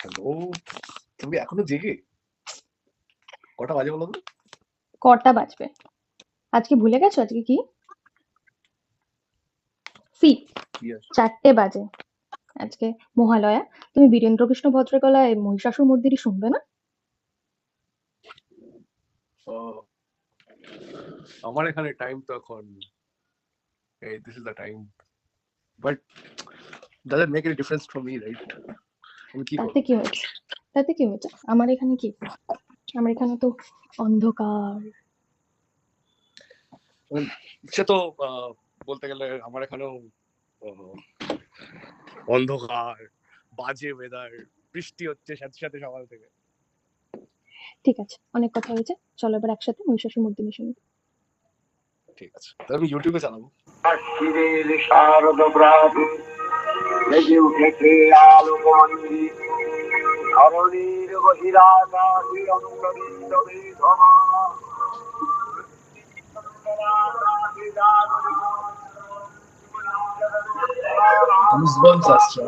Hello, তুমি এখনো জেগে? কটা বাজে বলো তো? কটা বাজবে? আজকে ভুলে গেছো আজকে কি? C Yes. 4টে বাজে আজকে মহালয়া। তুমি বীরেন্দ্রকৃষ্ণ ভদ্রকলায় মহিষাসুর মর্দিনী শুনবে না? আমার এখানে টাইম তো এখন এই this is the time, but doesn't make any difference from me, right? আমি কি করব? তাতে কি হয়েছে? তাতে কি হয়েছে? আমার এখানে কি? আমার এখানে তো অন্ধকার। সে তো বলতে গেলে আমার এখানেও আহ, অন্ধকার, বাজে ওয়েদার, বৃষ্টি হচ্ছে সাথে সাথে সকাল থেকে। ঠিক আছে, অনেক কথা হয়েছে, চলো এবার একসাথে মহিষাসুর মর্দিনী শুনি। ঠিক আছে, তাহলে আমি ইউটিউবে চালাবো। আশিরের শারদ প্রাতে জেগে উঠেছে আলোকমঞ্জি, ধরণীর বহিরাকাশে অন্তরিন্দমে ধমা। Goosebumps আসছে।